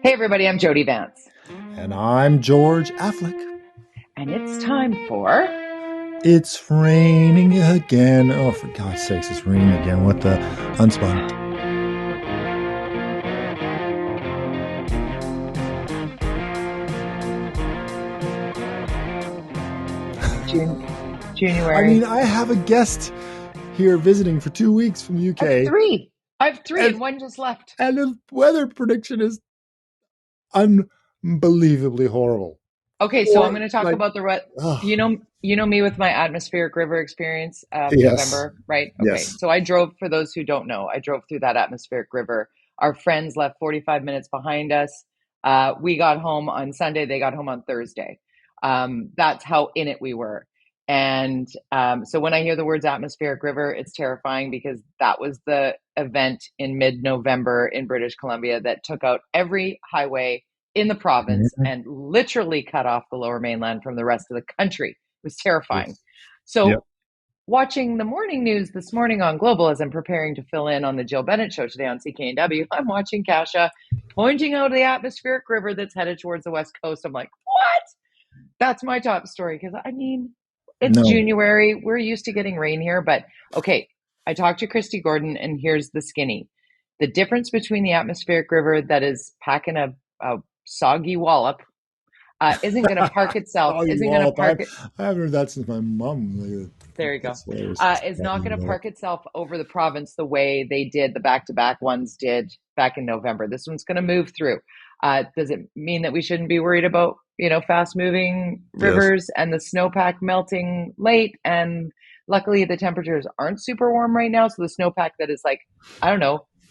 Hey everybody, I'm Jody Vance. And I'm George-Affleck. And it's time for... It's raining again. Oh, for God's sakes, it's raining again. What the UnSpun? January. I mean, I have a guest here visiting for 2 weeks from the UK. I have three and one just left. And the weather prediction is unbelievably horrible. Okay, so I'm going to talk about the... You know me with my atmospheric river experience November, right? Okay, yes. So I drove, for those who don't know, I drove through that atmospheric river. Our friends left 45 minutes behind us. We got home on Sunday. They got home on Thursday. That's how in it we were. And so when I hear the words atmospheric river, it's terrifying because that was the event in mid-November in British Columbia that took out every highway in the province and literally cut off the Lower Mainland from the rest of the country. It was terrifying. So watching the morning news this morning on Global, as I'm preparing to fill in on the Jill Bennett show today on CKNW, I'm watching Kasha pointing out the atmospheric river that's headed towards the West Coast. I'm like, what? That's my top story. Because I mean, it's January. We're used to getting rain here. But okay, I talked to Christy Gordon, and here's the skinny. The difference between the atmospheric river that is packing a soggy wallop isn't going to park itself. I haven't heard that since my mom. There you go. Is not going to park itself over the province the way they did, the back-to-back ones did back in November. This one's going to move through. Does it mean that we shouldn't be worried about, fast-moving rivers and the snowpack melting late? And luckily, the temperatures aren't super warm right now. So the snowpack that is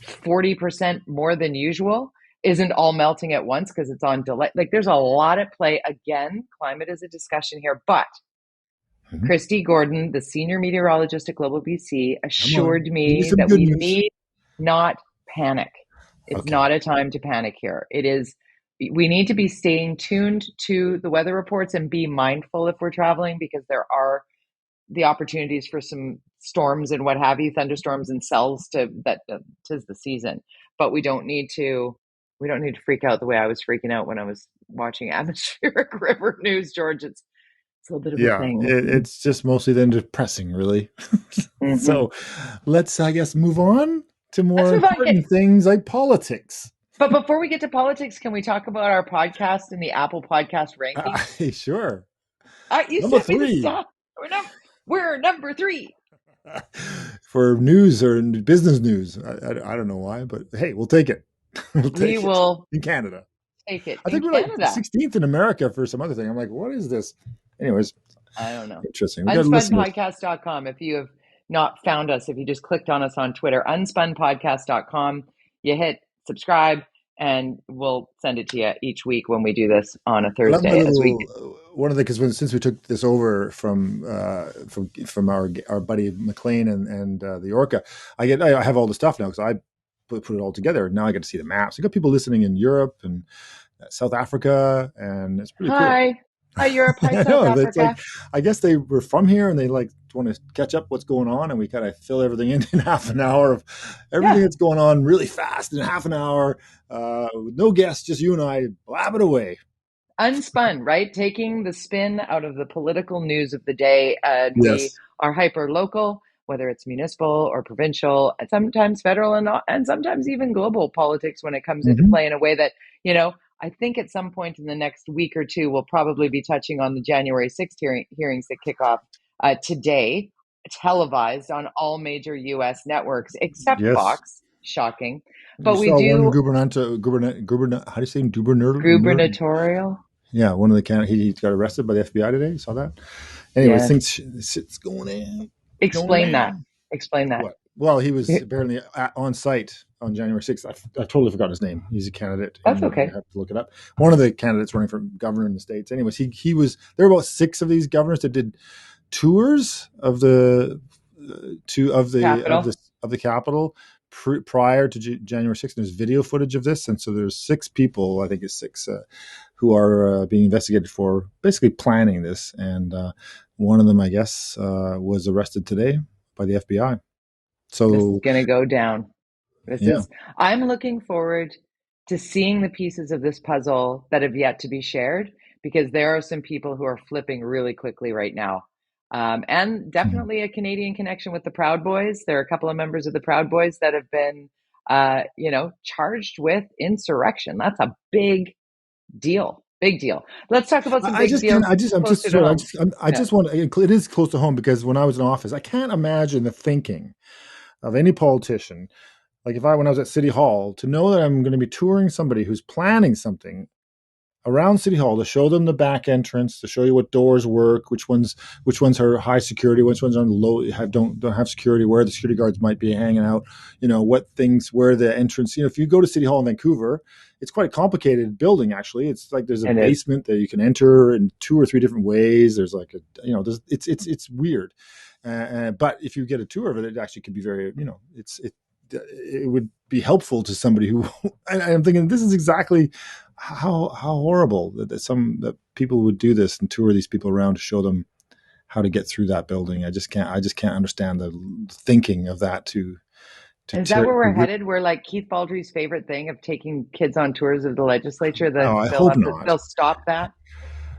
40% more than usual isn't all melting at once because it's on delay. There's a lot at play. Again, climate is a discussion here, but Christy Gordon, the senior meteorologist at Global BC, assured me that we need not panic. It's not a time to panic here. It is. We need to be staying tuned to the weather reports and be mindful if we're traveling, because there are the opportunities for some storms and what have you, thunderstorms and cells tis the season. But we don't need to freak out the way I was freaking out when I was watching atmospheric river news, George. It's a little bit of a thing. It's just mostly then depressing, really. So let's, I guess, move on to more important things like politics. But before we get to politics, can we talk about our podcast in the Apple Podcast rankings? Sure. You number sent me 3. the stuff. We're number 3. For news or business news. I don't know why, but hey, we'll take it. We will in Canada. Take it. I think we're Canada. 16th in America for some other thing. I'm like, what is this? Anyways, I don't know. Interesting. UnSpunPodcast.com. If you have not found us, if you just clicked on us on Twitter, UnSpunPodcast.com, you hit subscribe, and we'll send it to you each week when we do this on a Thursday. Since we took this over from our buddy McLean and the Orca, I have all the stuff now because I put it all together. Now I get to see the maps. I got people listening in Europe and South Africa, and it's pretty cool. Hi, Europe. Hi, South Africa. I guess they were from here and they want to catch up what's going on, and we kind of fill everything in half an hour of everything that's going on really fast in half an hour with no guests, just you and I blab it away. Unspun, right? Taking the spin out of the political news of the day. We are hyper local, whether it's municipal or provincial, and sometimes federal and sometimes even global politics when it comes into play in a way that, I think at some point in the next week or two, we'll probably be touching on the January 6th hearings that kick off today, televised on all major U.S. networks, except Fox. Shocking. But we do... how do you say gubernatorial? Yeah, one of the candidates, he got arrested by the FBI today. You saw that? Anyway, it's going in. Explain that. What? Well, he was apparently on site on January 6th. I totally forgot his name. He's a candidate. That's okay. I have to look it up. One of the candidates running for governor in the States. Anyways, he was, there were about 6 of these governors that did tours of the Capitol prior to January 6th. There's video footage of this. And so there's 6 people, I think it's 6, who are being investigated for basically planning this. And one of them, I guess, was arrested today by the FBI. So this is going to go down. I'm looking forward to seeing the pieces of this puzzle that have yet to be shared, because there are some people who are flipping really quickly right now. And Mhm. definitely a Canadian connection with the Proud Boys. There are a couple of members of the Proud Boys that have been, charged with insurrection. That's a big deal. Big deal. Let's talk about some I big just can't. deals I'm just closer to sorry. home. I Yeah. just want. It is close to home because when I was in office, I can't imagine the thinking of any politician. Like if when I was at City Hall, to know that I'm going to be touring somebody who's planning something around City Hall to show them the back entrance, to show you what doors work, which ones are high security, which ones are low don't have security, where the security guards might be hanging out, what things, where the entrance. If you go to City Hall in Vancouver, it's quite a complicated building actually. It's like there's a It is. basement that you can enter in two or three different ways. There's like it's weird. But if you get a tour of it, it actually could be very, it would be helpful to somebody who. And I'm thinking this is exactly how horrible that people would do this and tour these people around to show them how to get through that building. I just can't understand the thinking of that Is that to where we're rip. headed? We're like Keith Baldry's favorite thing of taking kids on tours of the legislature, that Oh, I hope not. they'll stop that.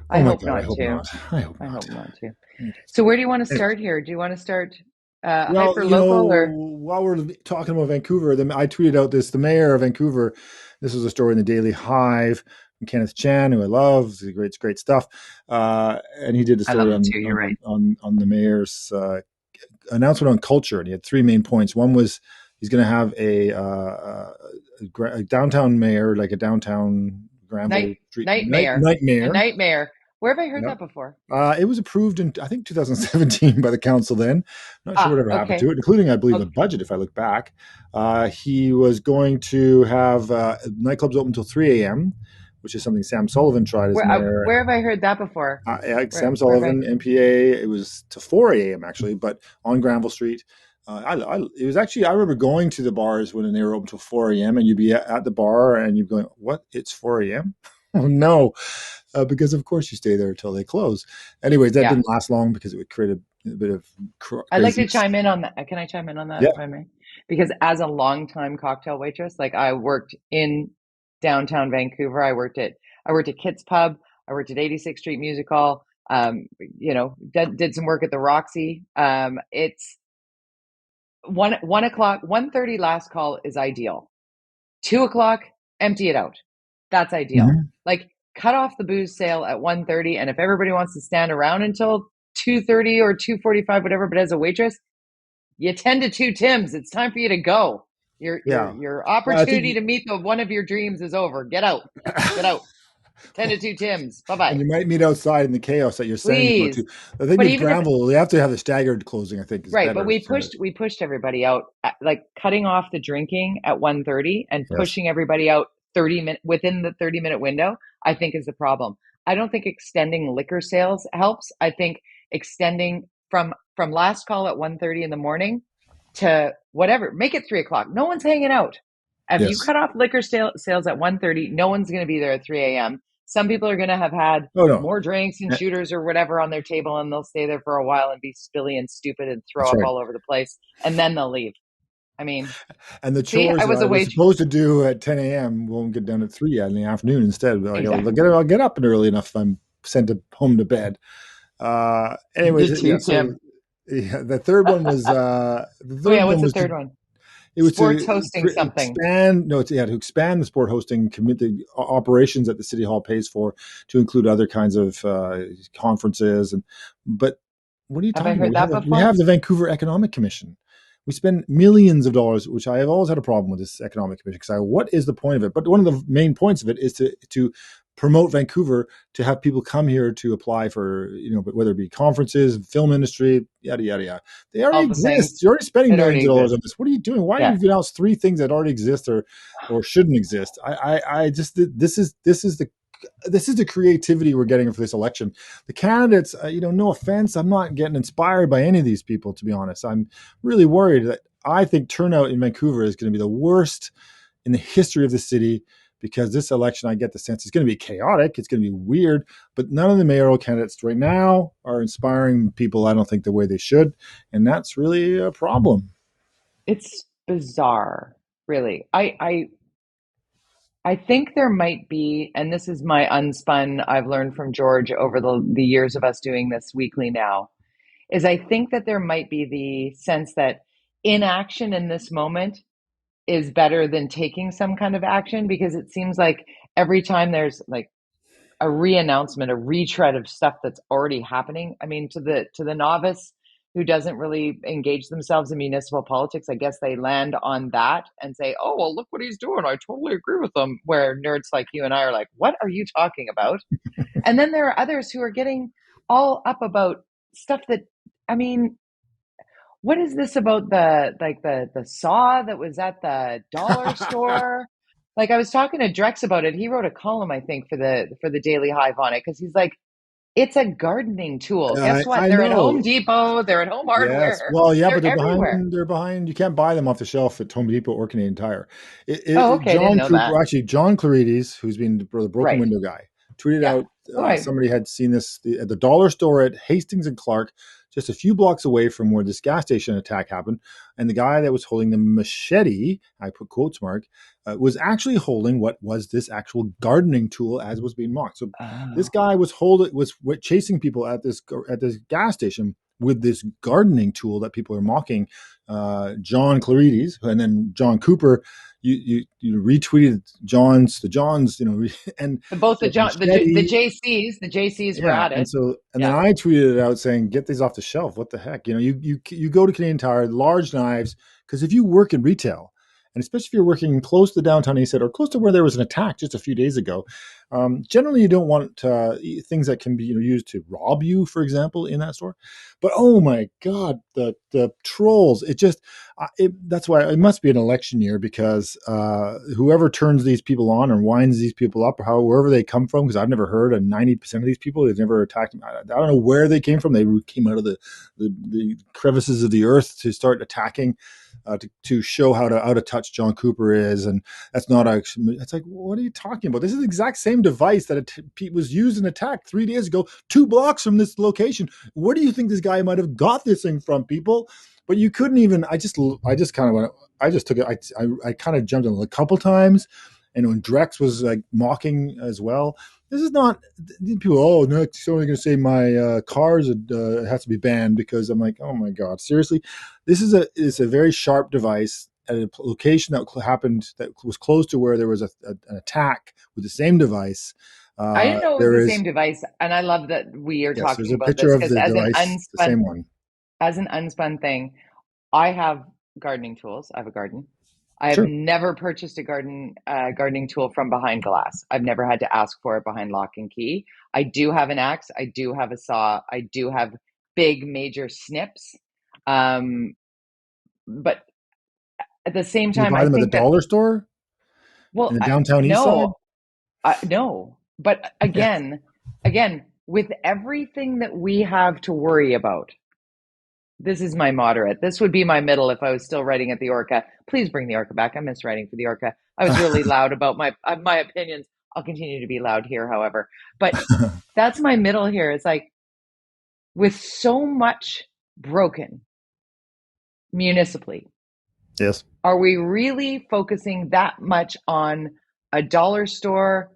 I Oh my hope god, I not hope too. not. I hope I not. hope not too. Anyways, So where do you want to anyways. start here? Do you want to start Well, hyper local or while we're talking about Vancouver, I tweeted out the mayor of Vancouver. This was a story in the Daily Hive from Kenneth Chan, who I love. It's great stuff. And he did a I love story him on too, you're on right. on the mayor's announcement on culture, and he had three main points. One was he's going to have a downtown mayor, like a downtown Granville Street Nightmare. night A mayor. nightmare. Where have I heard Yeah. that before? It was approved in, I think, 2017 by the council then. Not sure Ah, whatever happened to okay. it, including, I believe, a Okay. budget if I look back. He was going to have nightclubs open until 3 a.m., which is something Sam Sullivan tried as mayor. Where have I heard that before? Yeah, Sam Where have I Sullivan, MPA, it was to 4 a.m. actually, but on Granville Street. It was actually, I remember going to the bars when they were open till 4 a.m. and you'd be at the bar and you'd be going, what? It's 4 a.m.? Oh, no. Because of course you stay there until they close. Anyways, that Yeah. didn't last long because it would create a bit of I'd like to craziness. chime in on that. Can I chime in on that Yeah. if I may? Because as a longtime cocktail waitress, like I worked in downtown Vancouver. I worked at Kit's Pub. I worked at 86th Street Music Hall. Did some work at the Roxy. It's 1 o'clock, 1:30 last call is ideal. 2 o'clock, empty it out. That's ideal. Mhm. Like cut off the booze sale at 1:30, and if everybody wants to stand around until 2:30 or 2:45, whatever, but as a waitress, you tend to two Tims. It's time for you to go. Your your Yeah. your Well, I think opportunity to meet the one of your dreams is over. Get out. Get out. 10 to 2 Tims. Bye and bye. you might meet outside in the chaos that you're saying about Please. too. The thing But with even if Granville, they have to have the staggered closing. I think is right, but better. we pushed everybody out, like cutting off the drinking at 1:30 and Yes. pushing everybody out 30 minutes within the 30-minute window, I think is the problem. I don't think extending liquor sales helps. I think extending from last call at 1:30 in the morning to whatever, make it 3 o'clock. No one's hanging out. If you Yes. cut off liquor sales at 1:30, no one's going to be there at 3 a.m. Some people are going to have had Oh no. more drinks and Eh, shooters or whatever on their table, and they'll stay there for a while and be spilly and stupid and throw That's up right. all over the place, and then they'll leave. I mean, And the see, I chores was a they're wage. supposed to do at 10 a.m. won't get done at 3 in the afternoon instead. Like Exactly. I'll get up and early enough if I'm sent home to bed. The Anyways, yeah. two So Tim. yeah, the third one was Oh yeah, what's the third one? it was Sports hosting something. expand no it's, yeah, to expand the sport hosting the operations that the city hall pays for to include other kinds of conferences and but what are you Have I talking about? heard that We before? have the Vancouver Economic Commission. We spend millions of dollars, which I have always had a problem with this economic commission because what is the point of it? But one of the main points of it is to promote Vancouver, to have people come here to apply for, whether it be conferences, film industry, yada, yada, yada. They already All the exist. things. You're already spending It already millions of dollars on exists. this. What are you doing? Why Yeah. have you announced three things that already exist or shouldn't exist? I just, this is the creativity we're getting for this election. The candidates, no offense, I'm not getting inspired by any of these people, to be honest. I'm really worried that I think turnout in Vancouver is going to be the worst in the history of the city because this election, I get the sense, is going to be chaotic. It's going to be weird, but none of the mayoral candidates right now are inspiring people, I don't think, the way they should. And that's really a problem. It's bizarre, really. I I think there might be, and this is my unspun I've learned from George over the years of us doing this weekly now, is I think that there might be the sense that inaction in this moment is better than taking some kind of action, because it seems like every time there's like a re-announcement, a retread of stuff that's already happening. I mean, to the novice who doesn't really engage themselves in municipal politics, I guess they land on that and say, "Oh, well, look what he's doing. I totally agree with them." Where nerds like you and I are like, "What are you talking about?" And then there are others who are getting all up about stuff that, I mean, what is this about the saw that was at the dollar store? Like I was talking to Drex about it. He wrote a column, I think, for the Daily Hive on it, because he's like, it's a gardening tool. Guess what? I They're at Home know. Depot. They're at Home Yes. Hardware. Well, yeah, but They're everywhere. they're behind. You can't buy them off the shelf at Home Depot or Canadian Tire. Oh, okay. I didn't John know that. Cooper, actually, John Clarides, who's been the broken Right. window guy, tweeted Yeah. out Oh, I. somebody had seen this at the dollar store at Hastings and Clark, just a few blocks away from where this gas station attack happened. And the guy that was holding the machete, I put quotes mark, was actually holding what was this actual gardening tool as was being mocked. So this Oh. guy was chasing people at this gas station with this gardening tool that people are mocking. John Clarides and then John Cooper, you retweeted the Johns, and Both the the John the machete. JCs were Yeah, at it. and then Yeah. I tweeted it out saying, "Get these off the shelf. What the heck? You go to Canadian Tire, large knives, because if you work in retail, and especially if you're working close to downtown East Side or close to where there was an attack just a few days ago, generally you don't want things that can be used to rob you, for example, in that store. But oh my God, the trolls! That's why it must be an election year, because whoever turns these people on or winds these people up, or wherever they come from, because I've never heard of 90% of these people. They've never attacked them. I don't know where they came from. They came out of the crevices of the earth to start attacking, to show how to out of touch John Cooper is, and that's not actually. It's like, what are you talking about? This is the exact same device that was used in attack 3 days ago, 2 blocks from this location. Where do you think this guy might have got this thing from, people? But you couldn't even. I just kind of went. I just took it. I kind of jumped on it a couple times, and when Drex was like mocking as well. This is not people. Oh no, someone's going to say my cars has to be banned, because I'm like, oh my God, seriously, it's a very sharp device at a location that was close to where there was an attack with the same device. I didn't know it was There the is same device, and I love that we are Yes, there's talking a about picture this of because the device, the same one. as an unspun thing, I have gardening tools. I have a garden. I have Sure. never purchased a gardening tool from behind glass. I've never had to ask for it behind lock and key. I do have an axe. I do have a saw. I do have big major snips. Um, but at the same Do you time, buy I them at the think that, dollar store in well, the downtown east side? no, no. But Yeah. again, with everything that we have to worry about, this is my moderate. This would be my middle if I was still writing at the Orca. Please bring the Orca back. I miss writing for the Orca. I was really loud about my opinions. I'll continue to be loud here, however. But that's my middle here. It's like, with so much broken municipally, Yes. are we really focusing that much on a dollar store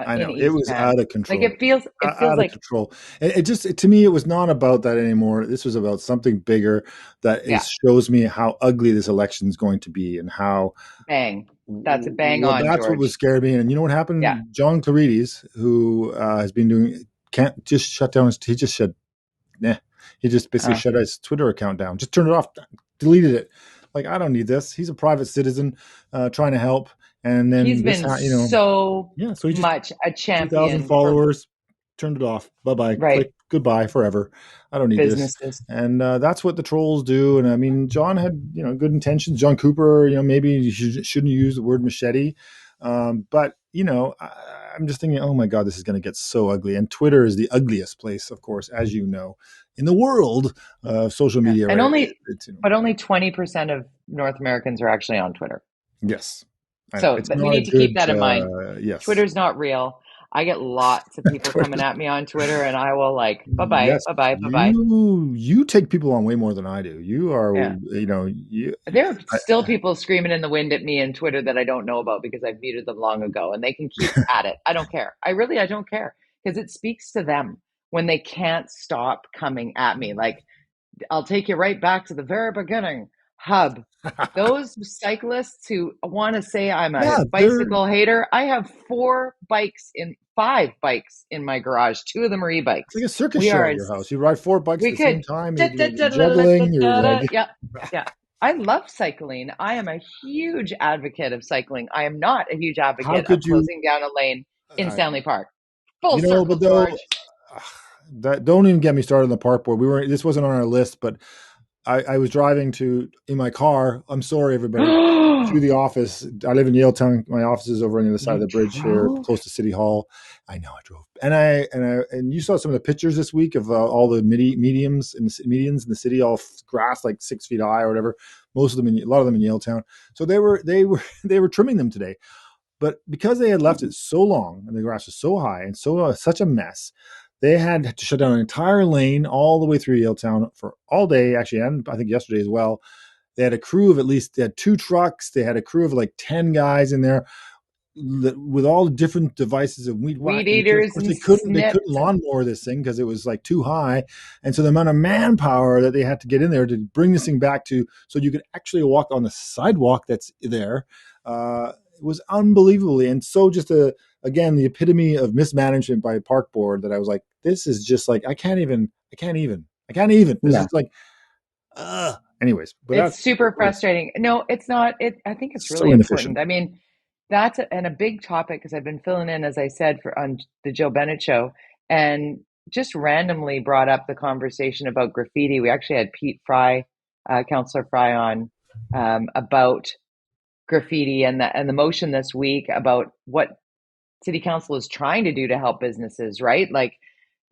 I in know it East was Van? out of Like control. it feels Out of like, control. It just to me, it was not about that anymore. This was about something bigger that yeah, shows me how ugly this election is going to be, and how bang. That's a bang well, on, that's what was George. scared me. And you know what Yeah. happened? John Clarides, who has been doing, can't just shut down he just shut, nah, he just basically Uh, shut his Twitter account down, just turned it off, deleted it. Like, I don't need this. He's a private citizen trying to help. And he's then been so yeah, so he just much a 2,000 champion for followers, turned it off. Bye bye. right Click goodbye forever. I don't need this. businesses. And that's what the trolls do. And I mean, John had good intentions. John Cooper, maybe you shouldn't use the word machete. But I'm just thinking, oh my God, this is going to get so ugly. And Twitter is the ugliest place, of course, as you know, in the world of social Yeah. media. And Right? only 20% of North Americans are actually on Twitter. Yes, I know So it's we not a need to keep good. that in mind. Yes. Twitter's not real. I get lots of people coming at me on Twitter, and I will like, bye-bye, Yes, bye-bye, bye-bye. you take people on way more than I do. You are, Yeah. you. There are still people screaming in the wind at me on Twitter that I don't know about because I've muted them long ago, and they can keep at it. I don't care. I don't care because it speaks to them when they can't stop coming at me. Like, I'll take you right back to the very beginning. Hub. Those cyclists who want to say I'm a Yeah, bicycle hater, I have 5 bikes in my garage. 2 of them are it's like e-bikes. a circus We show are at your house. You ride 4 bikes at we the same could. time. You're juggling. You're like, Yeah, yeah. I love cycling. I am a huge advocate of cycling. I am not a huge how advocate of could you? closing down a lane in Uh, Stanley Park. Full circle, but though, George. that don't even get me started on the park board. This wasn't on our list, but I was driving in my car. I'm sorry, everybody. To the office. I live in Yaletown. My office is over on the other side of You the bridge here, drove? close to City Hall. I know I drove, and you saw some of the pictures this week of all the medians in the city, all grass like 6 feet high or whatever. Most of them, a lot of them in Yaletown. So they were trimming them today, but because they had left it so long and the grass was so high and such a mess, they had to shut down an entire lane all the way through Yaletown for all day, actually, and I think yesterday as well. They had a crew of they had 2 trucks. They had a crew of like 10 guys in there with all the different devices of weed Weed whacking. Of eaters course, and they couldn't snips and lawnmower this thing because it was like too high, and so the amount of manpower that they had to get in there to bring this thing back to so you could actually walk on the sidewalk that's there was unbelievable. And so just again the epitome of mismanagement by a park board that I was like, this is just like I can't even. This is yeah. like, anyways, but It's that's super frustrating. No, it's not. I think it's so really important. inefficient. I mean, that's and a big topic because I've been filling in, as I said, for on the Jill Bennett show, and just randomly brought up the conversation about graffiti. We actually had Pete Fry, Councillor Fry, on about graffiti and the motion this week about what City Council is trying to do to help businesses, right? Like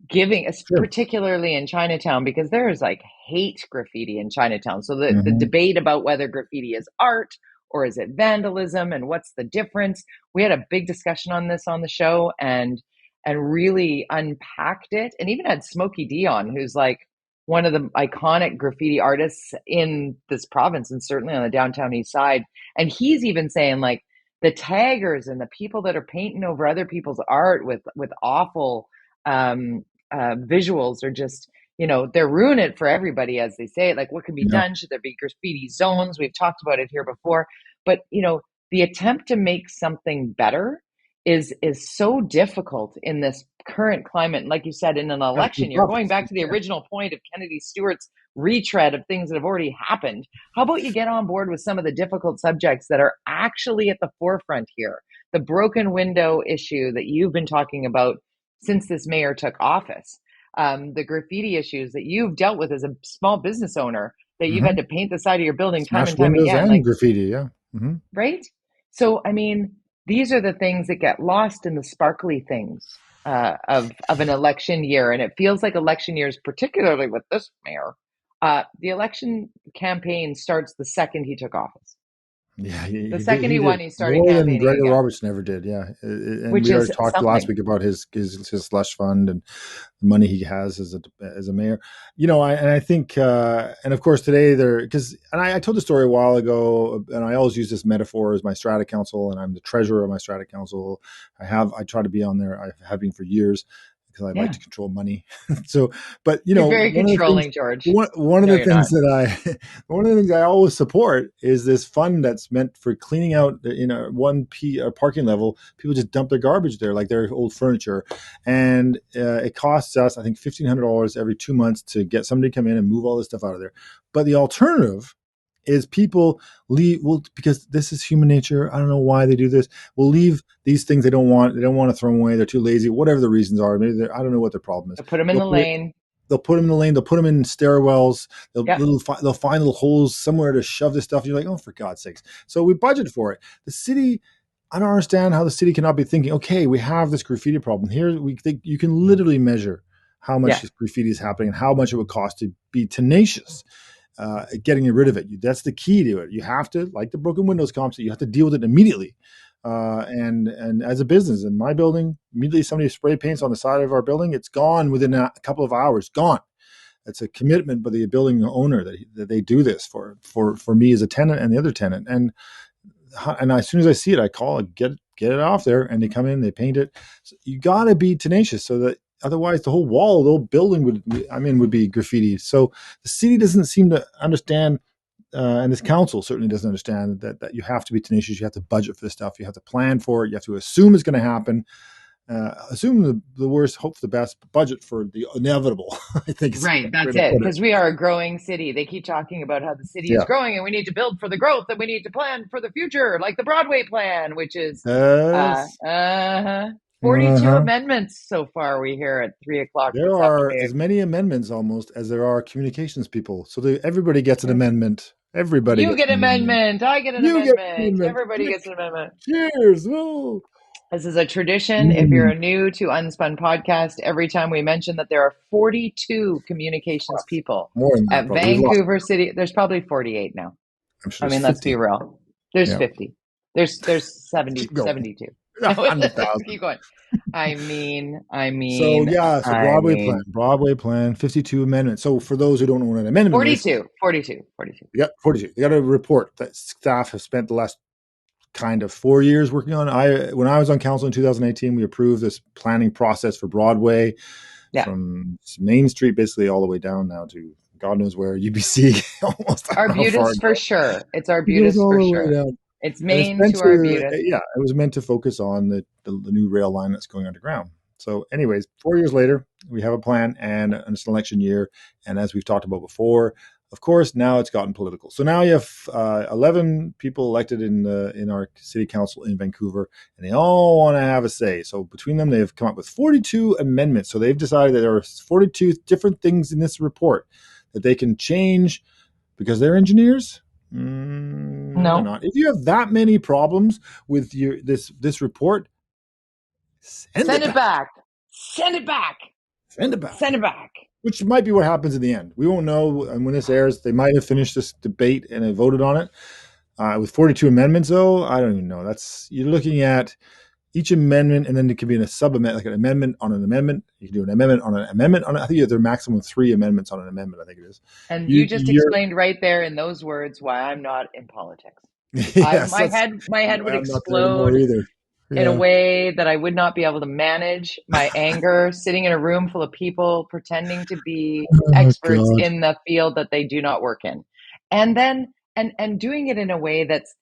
giving, Sure. particularly in Chinatown, because there is like hate graffiti in Chinatown. So the Mm-hmm. debate about whether graffiti is art or is it vandalism and what's the difference, we had a big discussion on this on the show and really unpacked it, and even had Smokey D on, who's like one of the iconic graffiti artists in this province and certainly on the downtown east side. And he's even saying like the taggers and the people that are painting over other people's art with awful visuals are just, they're ruining it for everybody, as they say. Like, what can be Yeah. done? Should there be graffiti zones? We've talked about it here before, but the attempt to make something better is so difficult in this current climate. Like you said, in an Yeah, it's election, you're rough. going back to the original point of Kennedy-Stewart's retread of things that have already happened. How about you get on board with some of the difficult subjects that are actually at the forefront here? The broken window issue that you've been talking about since this mayor took office, the graffiti issues that you've dealt with as a small business owner, that you've had Mm-hmm. to paint the side of your building time and Smashed time windows again, and like, graffiti. Yeah. Mm-hmm. right? So, I mean, these are the things that get lost in the sparkly things of an election year. And it feels like election years, particularly with this mayor, the election campaign starts the second he took office. Yeah, The did. second He he did won, he started more than campaigning Gregor again, Roberts never did. Yeah, and which we already is talked last something. week about his slush fund and the money he has as a mayor. I think, and of course today I told the story a while ago, and I always use this metaphor as my strata council, and I'm the treasurer of my strata council. I try to be on there. I have been for years because I like Yeah. to control money. So, but You're very controlling, George. one of No, the you're not. things one of the things I always support is this fund that's meant for cleaning out in a parking level. People just dump their garbage there, like their old furniture, and it costs us, I think, $1,500 every 2 months to get somebody to come in and move all this stuff out of there. But the alternative is people leave, well, because this is human nature. I don't know why they do this. Will leave these things they don't want. They don't want to throw them away. They're too lazy. Whatever the reasons are, maybe I don't know what their problem is. So put them in They'll the put it, lane. they'll put them in the lane. They'll put them in stairwells. Yep. They'll find little holes somewhere to shove this stuff. You're like, oh, for God's sakes! So we budget for it. The city. I don't understand how the city cannot be thinking, okay, we have this graffiti problem. Here we think you can literally measure how much Yeah. this graffiti is happening and how much it would cost to be tenacious. Getting rid of it. That's the key to it. You have to, like the broken windows comps, you have to deal with it immediately. And as a business in my building, immediately somebody spray paints on the side of our building, it's gone within a couple of hours. Gone. It's a commitment by the building owner that they do this for me as a tenant and the other tenant. And as soon as I see it, I call it, get it off there, and they come in, they paint it. So you got to be tenacious, so that otherwise the whole wall, the whole building would be graffiti. So the city doesn't seem to understand, and this council certainly doesn't understand that you have to be tenacious. You have to budget for this stuff. You have to plan for it. You have to assume it's going to happen. Assume the worst, hope for the best, budget for the inevitable. I think is Right, that's it. Because we are a growing city. They keep talking about how the city is growing and we need to build for the growth and we need to plan for the future, like the Broadway plan, which is 42 amendments so far, we hear at 3:00 There this are afternoon. as many amendments almost as there are communications people. So everybody gets an amendment. Everybody You gets get an amendment. I get an amendment. Everybody gets an amendment. Cheers. Whoa. This is a tradition. If you're new to UnSpun podcast, every time we mention that there are 42 communications people More than that, at probably. Vancouver City, there's probably 48 now. I'm sure I mean, let's be real. There's 50. There's 70, 72. 100,000. Keep going. I mean. So Broadway plan, 52 amendments. So for those who don't know what an amendment 42. Yeah, 42. They got a report that staff have spent the last kind of 4 years working on. When I was on council in 2018, we approved this planning process for Broadway from Main Street basically all the way down now to God knows where, UBC. Almost Arbutus for sure. It's Arbutus for sure. It's Main to Arbutus. Yeah, it was meant to focus on the new rail line that's going underground. So anyways, 4 years later, we have a plan, and it's an election year. And as we've talked about before, of course, now it's gotten political. So now you have 11 people elected in our city council in Vancouver, and they all want to have a say. So between them, they've come up with 42 amendments. So they've decided that there are 42 different things in this report that they can change because they're engineers. No, not. If you have that many problems with this report, send it back. Send it back. Which might be what happens in the end. We won't know. And when this airs, they might have finished this debate and have voted on it. With 42 amendments, though, I don't even know. You're looking at each amendment, and then it could be in a sub-amendment, like an amendment on an amendment. You can do an amendment on an amendment. I think there are maximum 3 amendments on an amendment, I think it is. And you just explained right there in those words why I'm not in politics. Yes, my head would explode in a way that I would not be able to manage my anger, sitting in a room full of people pretending to be experts in the field that they do not work in. And then and doing it in a way that's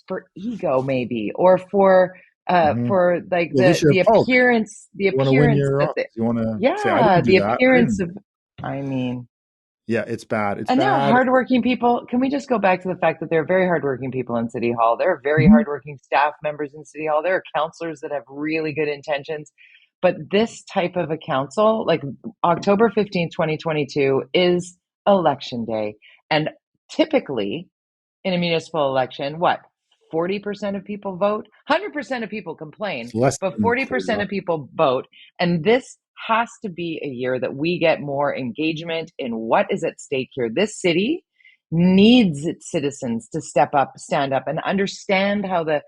for ego, maybe, or for like the appearance the appearance of, I mean, yeah, it's bad. It's and bad. There are hardworking people. Can we just go back to the fact that there are very hardworking people in City Hall? There are very hardworking staff members in City Hall. There are councillors that have really good intentions. But this type of a council, like October 15th, 2022, is election day. And typically in a municipal election, 40% of people vote? 100% of people complain, but 40% of people vote. And this has to be a year that we get more engagement in what is at stake here. This city needs its citizens to step up, stand up, and understand how the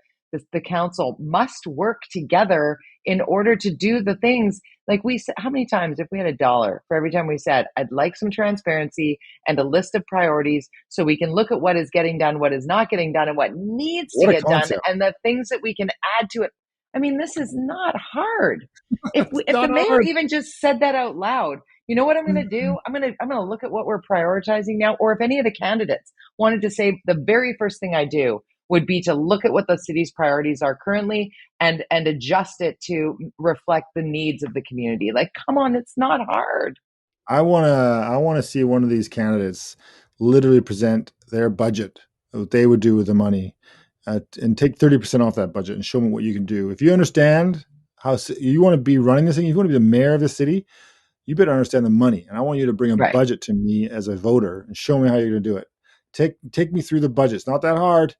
council must work together in order to do the things. Like we said, how many times, if we had $1 for every time we said, I'd like some transparency and a list of priorities so we can look at what is getting done, what is not getting done, and what needs to get done, and the things that we can add to it. I mean, this is not hard. If the mayor even just said that out loud, you know what I'm going to do? I'm going to look at what we're prioritizing now. Or if any of the candidates wanted to say, the very first thing I do would be to look at what the city's priorities are currently and adjust it to reflect the needs of the community. Like, come on, it's not hard. I want to see one of these candidates literally present their budget, what they would do with the money, and take 30% off that budget and show me what you can do. If you understand how you want to be running this thing, if you want to be the mayor of the city, you better understand the money. And I want you to bring a budget to me as a voter and show me how you're going to do it. Take me through the budget. It's not that hard.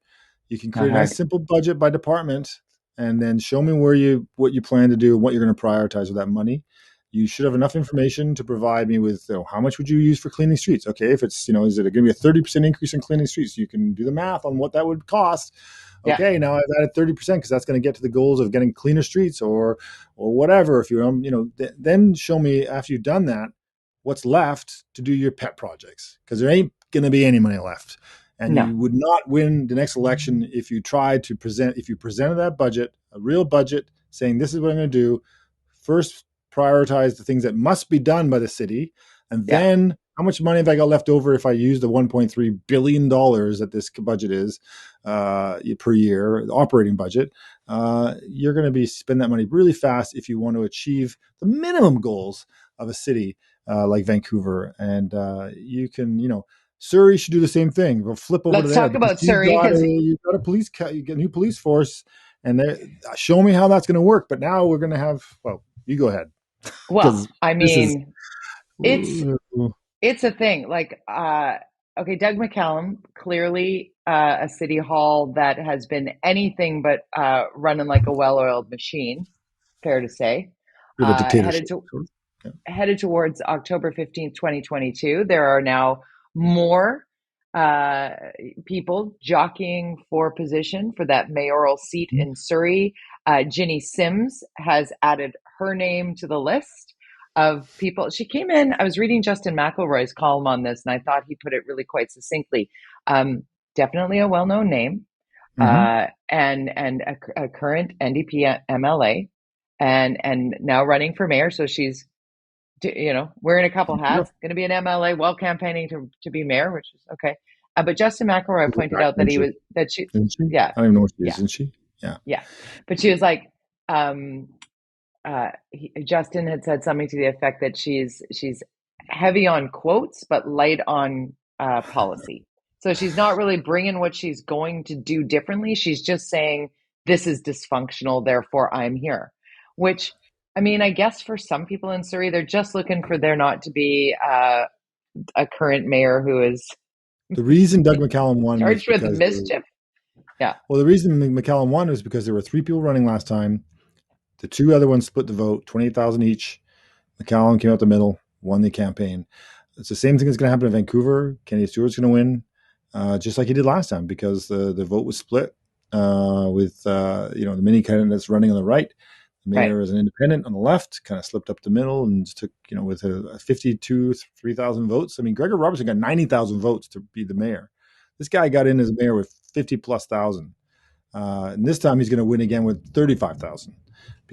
You can create a nice simple budget by department, and then show me what you plan to do and what you're going to prioritize with that money. You should have enough information to provide me with how much would you use for cleaning streets. Okay, if it's is it going to be a 30% increase in cleaning streets? You can do the math on what that would cost. Yeah. Okay, now I've added 30% because that's going to get to the goals of getting cleaner streets or whatever. If you're then show me after you've done that what's left to do your pet projects, because there ain't going to be any money left. And No. you would not win the next election if you presented that budget, a real budget, saying this is what I'm going to do. First, prioritize the things that must be done by the city, and then how much money have I got left over if I use the $1.3 billion that this budget is per year, the operating budget. You're going to be spend that money really fast if you want to achieve the minimum goals of a city like Vancouver. And you can, Surrey should do the same thing. We'll flip over to Let's there. talk about Surrey, because you got you get a new police force, and show me how that's going to work. But now we're going to have. Well, you go ahead. well, I mean, it's a thing. Like, okay, Doug McCallum, clearly a city hall that has been anything but running like a well-oiled machine. Fair to say. Bit of a dictatorship. Headed towards October 15th, 2022. There are now more people jockeying for position for that mayoral seat in Surrey. Ginny Sims has added her name to the list of people. She came in, I was reading Justin McElroy's column on this, and I thought he put it really quite succinctly. Definitely a well-known name, and a current NDP MLA, and now running for mayor. So she's, wearing a couple hats, going to be an MLA while campaigning to be mayor, which is okay. But Justin McElroy pointed out that she, yeah, I don't even know what she is, isn't she? Yeah. But she was like, Justin had said something to the effect that she's heavy on quotes, but light on policy. So she's not really bringing what she's going to do differently. She's just saying, this is dysfunctional, therefore I'm here, which, I mean, I guess for some people in Surrey, they're just looking for there not to be a current mayor who is the reason Doug McCallum won charged with mischief. Well, the reason McCallum won was because there were 3 people running last time. The 2 other ones split the vote, 28,000 each. McCallum came out the middle, won the campaign. It's the same thing that's going to happen in Vancouver. Kennedy-Stewart's going to win, just like he did last time, because the vote was split with the mini candidate that's running on the right. The mayor is an independent on the left, kind of slipped up the middle and took, with a 3,000 votes. I mean, Gregor Robertson got 90,000 votes to be the mayor. This guy got in as mayor with 50,000+. And this time he's going to win again with 35,000.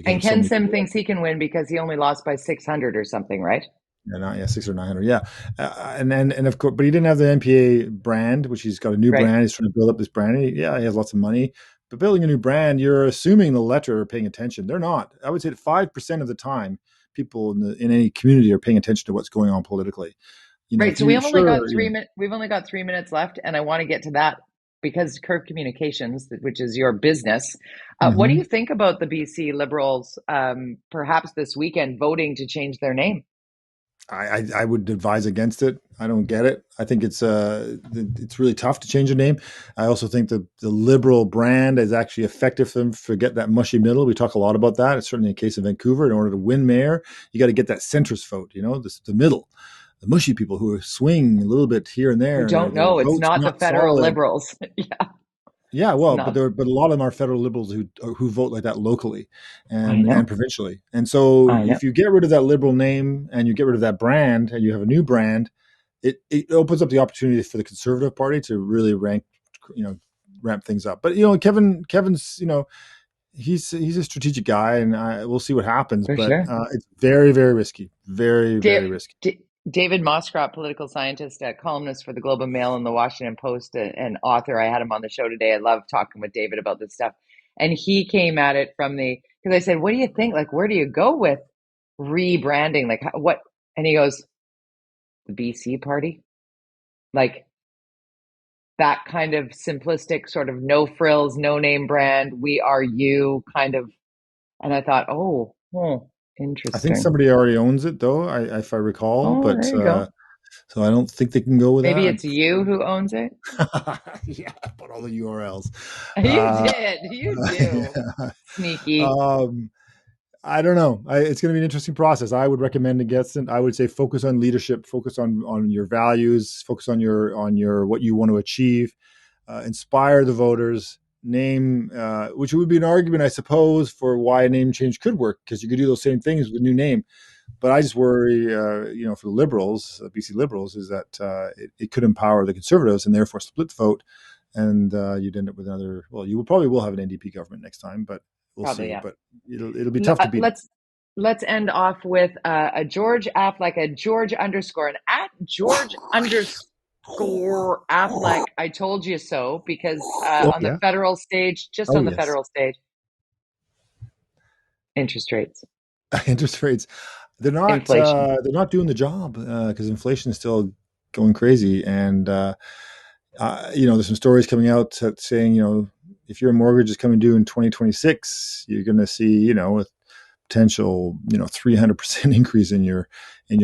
And Ken Sim thinks he can win because he only lost by 600 or something, right? Yeah, 600 or 900. Yeah. And of course, but he didn't have the NPA brand, which he's got a new brand. He's trying to build up this brand. He has lots of money. But building a new brand, you're assuming the electorate are paying attention. They're not. I would say that 5% of the time, people in any community are paying attention to what's going on politically. Right. So we've only got 3 minutes left, and I want to get to that because Curve Communications, which is your business. What do you think about the BC Liberals, perhaps this weekend, voting to change their name? I would advise against it. I don't get it. I think it's really tough to change a name. I also think the Liberal brand is actually effective for them to forget that mushy middle. We talk a lot about that. It's certainly a case of Vancouver. In order to win mayor, you got to get that centrist vote, the middle. The mushy people who swing a little bit here and there. Who don't know. It's not the federal Liberals. Yeah, well, but a lot of them are federal Liberals who vote like that locally and provincially. And so if you get rid of that Liberal name and you get rid of that brand and you have a new brand, it opens up the opportunity for the Conservative Party to really ramp things up. But Kevin's he's a strategic guy, and we'll see what happens. It's very, very risky. Very, very risky. David Moscrop, political scientist, columnist for the Globe and Mail and the Washington Post, and author. I had him on the show today. I love talking with David about this stuff. And he came at it because I said, what do you think? Like, where do you go with rebranding? Like, what? And he goes, the BC party? Like, that kind of simplistic sort of no frills, no name brand, we are you kind of. And I thought, interesting. I think somebody already owns it, though, if I recall. But so I don't think they can go with that. Maybe it's you who owns it. Yeah, put all the URLs. You did. You do. Yeah. Sneaky. I don't know. It's going to be an interesting process. I would recommend against it. I would say focus on leadership, focus on your values, focus on your what you want to achieve, inspire the voters. Name, which would be an argument, I suppose, for why a name change could work, because you could do those same things with a new name. But I just worry, for the Liberals, BC Liberals, is that it could empower the Conservatives and therefore split the vote, and you'd end up with another. Well, you probably will have an NDP government next time, but we'll Probably, see. yeah. But it'll be tough to beat. Let's end off with a George Affleck, a George underscore, and at George underscore Affleck. I told you so, because Oh on the yeah. federal stage, just Oh on the yes. federal stage, interest rates, Interest rates. inflation. They're not doing the job because inflation is still going crazy, and there's some stories coming out that saying, if your mortgage is coming due in 2026, you're going to see, a potential, 300% increase in your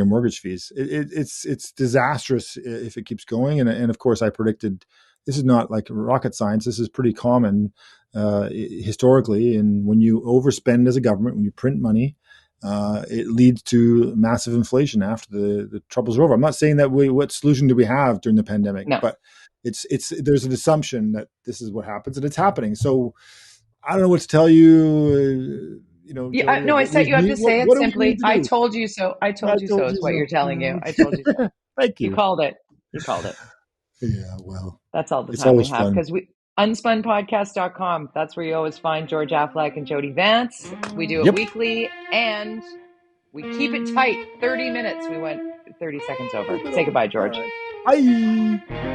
mortgage fees. It's disastrous if it keeps going. And of course, I predicted, this is not like rocket science. This is pretty common historically. And when you overspend as a government, when you print money, it leads to massive inflation after the troubles are over. I'm not saying that what solution do we have during the pandemic, No. but there's an assumption that this is what happens, and it's happening. So I don't know what to tell you. Yeah, Jody, no, I set you up to say it what do we need simply. to I do? told you so. I I told you so told is you what you're telling you. I told you so. so. Thank You you. called it. You called it. Yeah, well, That's all the it's time we always have, fun. because unspunpodcast.com. That's where you always find George Affleck and Jody Vance. We do it Yep. weekly, and we keep it tight. 30 minutes. We went 30 seconds over. Say goodbye, All George. right. Bye.